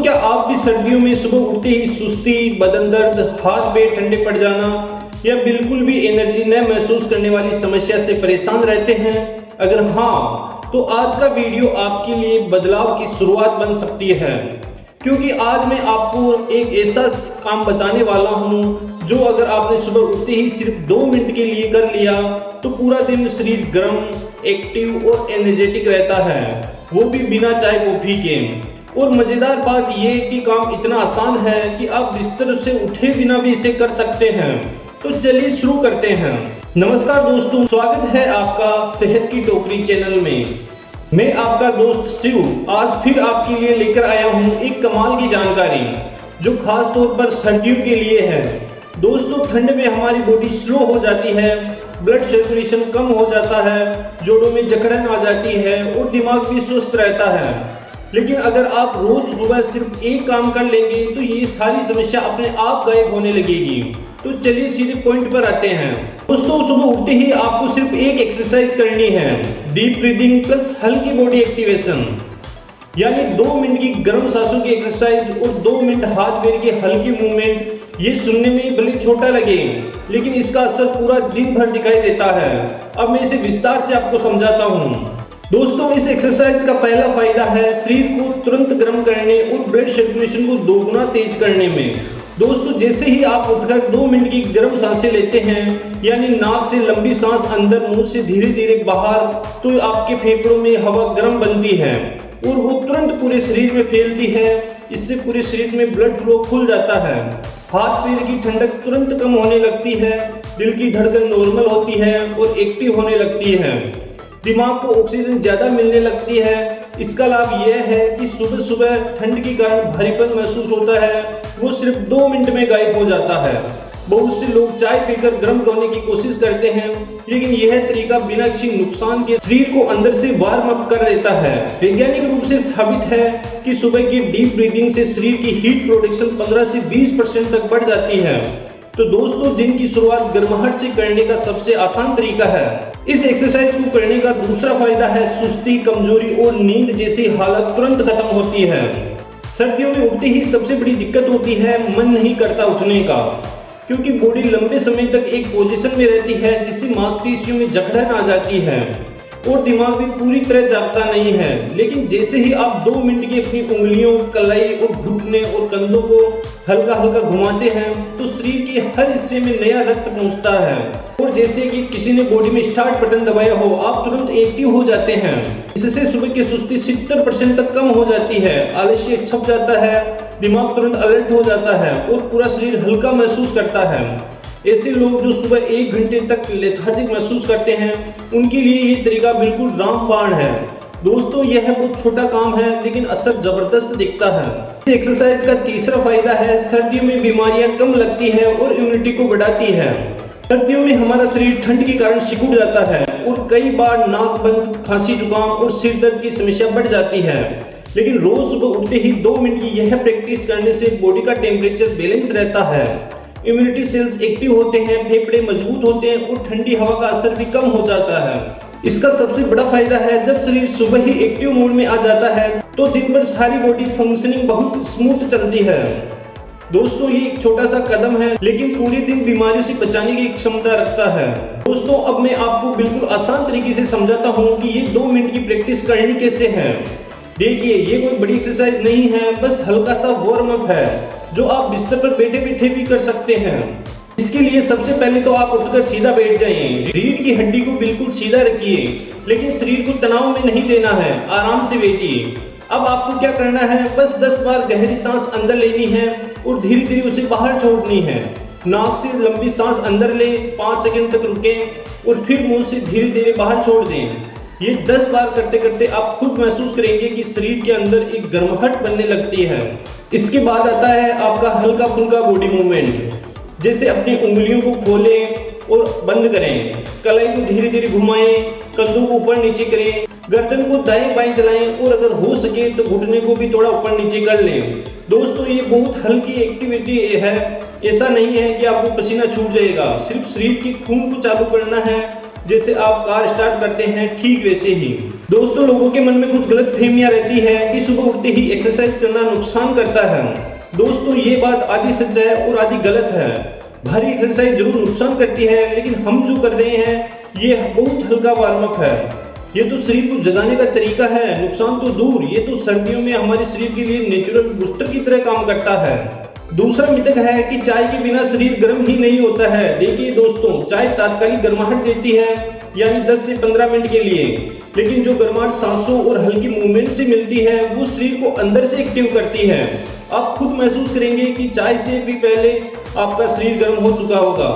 क्या आप भी सर्दियों में सुबह उठते ही सुस्ती, बदन दर्द, हाथ पैर ठंडे पड़ जाना या बिल्कुल भी एनर्जी न महसूस करने वाली समस्या से परेशान रहते हैं? अगर हाँ, तो आज का वीडियो आपके लिए बदलाव की शुरुआत बन सकती है, क्योंकि आज मैं आपको एक ऐसा काम बताने वाला हूँ जो अगर आपने सुबह उठते ही सिर्फ 2 मिनट के लिए कर लिया तो पूरा दिन शरीर गर्म, एक्टिव और एनर्जेटिक रहता है, वो भी बिना चाय कॉफी के। और मजेदार बात यह कि काम इतना आसान है कि आप बिस्तर से उठे बिना भी इसे कर सकते हैं। तो चलिए शुरू करते हैं। नमस्कार दोस्तों, स्वागत है आपका सेहत की टोकरी चैनल में। मैं आपका दोस्त शिव आज फिर आपके लिए लेकर आया हूँ एक कमाल की जानकारी जो खास तौर पर सर्दियों के लिए है। दोस्तों, ठंड में हमारी बॉडी स्लो हो जाती है, ब्लड सर्कुलेशन कम हो जाता है, जोड़ों में जकड़न आ जाती है और दिमाग भी स्वस्थ रहता है। लेकिन अगर आप रोज सुबह सिर्फ एक काम कर लेंगे तो ये सारी समस्या अपने आप गायब होने लगेगी। तो चलिए सीधे पॉइंट पर आते हैं। दोस्तों, सुबह उठते ही आपको सिर्फ एक एक्सरसाइज करनी है, डीप ब्रीदिंग प्लस हल्की बॉडी एक्टिवेशन, यानी 2 मिनट की गर्म सांसों की एक्सरसाइज और 2 मिनट हाथ पैर की हल्की मूवमेंट। ये सुनने में भले छोटा लगे, लेकिन इसका असर पूरा दिन भर दिखाई देता है। अब मैं इसे विस्तार से आपको समझाता हूँ। दोस्तों, इस एक्सरसाइज का पहला फायदा है शरीर को तुरंत गर्म करने और ब्लड सर्कुलेशन को दोगुना तेज करने में। दोस्तों, जैसे ही आप उठकर 2 मिनट की गर्म सांसें लेते हैं, यानी नाक से लंबी सांस अंदर, मुंह से धीरे धीरे बाहर, तो आपके फेफड़ों में हवा गर्म बनती है और वो तुरंत पूरे शरीर में फैलती है। इससे पूरे शरीर में ब्लड फ्लो खुल जाता है, हाथ पैर की ठंडक तुरंत कम होने लगती है, दिल की धड़कन नॉर्मल होती है और एक्टिव होने लगती है, दिमाग को ऑक्सीजन ज्यादा मिलने लगती है। इसका लाभ यह है कि सुबह सुबह ठंड के कारण भारीपन महसूस होता है, वो सिर्फ 2 मिनट में गायब हो जाता है। बहुत से लोग चाय पीकर गर्म करने की कोशिश करते हैं, लेकिन यह तरीका बिना किसी नुकसान के शरीर को अंदर से वार्म अप कर देता है। वैज्ञानिक रूप से साबित है कि सुबह की डीप ब्रीदिंग से शरीर की हीट प्रोडक्शन 15 से 20% तक बढ़ जाती है। तो दोस्तों, दिन की शुरुआत गर्माहट से करने का सबसे आसान तरीका है। इस एक्सरसाइज को करने का दूसरा फायदा है सुस्ती, कमजोरी और नींद जैसी हालत तुरंत खत्म होती है। सर्दियों में उठते ही सबसे बड़ी दिक्कत होती है मन नहीं करता उठने का, क्योंकि बॉडी लंबे समय तक एक पोजीशन में रहती है जिससे मांसपेशियों में जकड़न आ जाती है और दिमाग भी पूरी तरह जागता नहीं है। लेकिन जैसे ही आप 2 मिनट की अपनी उंगलियों, कलाई और घुटने और कंधों को हल्का हल्का घुमाते हैं तो शरीर के हर हिस्से में नया रक्त पहुंचता है और जैसे कि किसी ने बॉडी में स्टार्ट बटन दबाया हो, आप तुरंत एक्टिव हो जाते हैं। इससे सुबह की सुस्ती 70% तक कम हो जाती है, आलस्य छप जाता है, दिमाग तुरंत अलर्ट हो जाता है और पूरा शरीर हल्का महसूस करता है। ऐसे लोग जो सुबह 1 घंटे तक लेथार्जिक महसूस करते हैं, उनके लिए ये तरीका बिल्कुल रामबाण है। दोस्तों, यह बहुत छोटा काम है लेकिन असर जबरदस्त दिखता है। इस एक्सरसाइज का तीसरा फायदा है सर्दियों में बीमारियां कम लगती है और इम्यूनिटी को बढ़ाती है। सर्दियों में हमारा शरीर ठंड के कारण सिकुड़ जाता है और कई बार नाक बंद, खांसी, जुकाम और सिर दर्द की समस्या बढ़ जाती है। लेकिन रोज सुबह उठते ही 2 मिनट की यह प्रैक्टिस करने से बॉडी का टेम्परेचर बैलेंस रहता है, इम्यूनिटी सेल्स एक्टिव होते हैं, फेफड़े मजबूत होते हैं और ठंडी हवा का असर भी कम हो जाता है। इसका सबसे बड़ा फायदा है जब शरीर सुबह ही एक्टिव मोड में आ जाता है तो दिन भर सारी बॉडी फंक्शनिंग बहुत स्मूथ चलती है। दोस्तों, ये एक छोटा सा कदम है लेकिन पूरे दिन बीमारियों से बचाने की क्षमता रखता है। दोस्तों, अब मैं आपको बिल्कुल आसान तरीके से समझाता हूँ कि ये 2 मिनट की प्रैक्टिस करनी कैसे है। देखिए, ये कोई बड़ी एक्सरसाइज नहीं है, बस हल्का सा वार्म अप है जो आप बिस्तर पर बैठे बैठे भी कर सकते हैं। इसके लिए सबसे पहले तो आप उठकर सीधा बैठ जाइए, रीढ़ की हड्डी को बिल्कुल सीधा रखिए, लेकिन शरीर को तनाव में नहीं देना है, आराम से बैठिए। अब आपको क्या करना है, बस 10 बार गहरी सांस अंदर लेनी है और धीरे धीरे उसे बाहर छोड़नी है। नाक से लंबी सांस अंदर ले, 5 सेकंड तक रुकें और फिर मुंह से धीरे धीरे बाहर छोड़ दें। ये 10 बार करते करते आप खुद महसूस करेंगे कि शरीर के अंदर एक गर्माहट बनने लगती है। इसके बाद आता है आपका हल्का फुल्का बॉडी मूवमेंट, जैसे अपनी उंगलियों को खोलें और बंद करें, कलाई को धीरे धीरे घुमाएं, कंधों को ऊपर नीचे करें, गर्दन को दाएं बाएं चलाएं और अगर हो सके तो घुटने को भी थोड़ा ऊपर नीचे कर लें। दोस्तों, ये बहुत हल्की एक्टिविटी है, ऐसा नहीं है कि आपको पसीना छूट जाएगा, सिर्फ शरीर के खून को चालू करना है, जैसे आप कार स्टार्ट करते हैं ठीक वैसे ही। दोस्तों, लोगों के मन में कुछ गलत फहमियां रहती है कि सुबह उठते ही एक्सरसाइज करना नुकसान करता है। दोस्तों, ये बात आधी सच है और आधी गलत है। भारी एक्सरसाइज जरूर नुकसान करती है, लेकिन हम जो कर रहे हैं ये बहुत हल्का वार्म अप है। ये तो शरीर को जगाने का तरीका है। नुकसान तो दूर, ये तो सर्दियों में हमारे शरीर के लिए नेचुरल बूस्टर की तरह काम करता है। दूसरा मिथक है कि चाय के बिना शरीर गर्म ही नहीं होता है। देखिए दोस्तों, चाय तात्कालिक गर्माहट देती है, यानी 10 से 15 मिनट के लिए, लेकिन जो गर्माहट सांसों और हल्की मूवमेंट से मिलती है वो शरीर को अंदर से एक्टिव करती है। आप खुद महसूस करेंगे कि चाय से भी पहले आपका शरीर गर्म हो चुका होगा।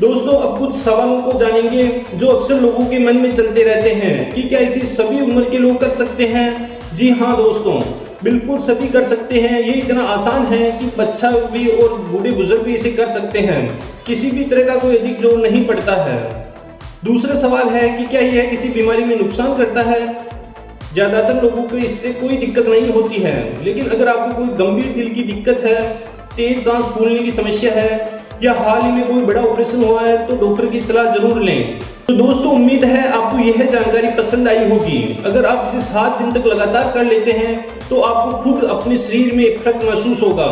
दोस्तों, अब कुछ सवालों को जानेंगे जो अक्सर लोगों के मन में चलते रहते हैं कि क्या इसे सभी उम्र के लोग कर सकते हैं। जी हाँ दोस्तों, बिल्कुल सभी कर सकते हैं। ये इतना आसान है कि बच्चा भी और बूढ़े बुजुर्ग भी इसे कर सकते हैं। किसी भी तरह का कोई अधिक जोर नहीं पड़ता है। दूसरा सवाल है कि क्या यह किसी बीमारी में नुकसान करता है। ज्यादातर लोगों को इससे कोई दिक्कत नहीं होती है, लेकिन अगर आपको कोई गंभीर दिल की दिक्कत है, तेज सांस फूलने की समस्या है या हाल ही में कोई बड़ा ऑपरेशन हुआ है तो डॉक्टर की सलाह जरूर लें। तो दोस्तों, उम्मीद है आपको यह जानकारी पसंद आई होगी। अगर आप इसे 7 दिन तक लगातार कर लेते हैं तो आपको खुद अपने शरीर में फर्क महसूस होगा,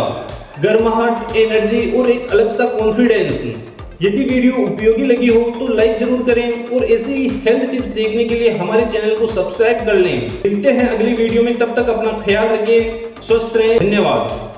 गर्माहट, एनर्जी और एक अलग सा कॉन्फिडेंस। यदि वीडियो उपयोगी लगी हो तो लाइक जरूर करें और ऐसे ही हेल्थ टिप्स देखने के लिए हमारे चैनल को सब्सक्राइब कर लें। मिलते हैं अगली वीडियो में, तब तक अपना ख्याल रखें, स्वस्थ रहें। धन्यवाद।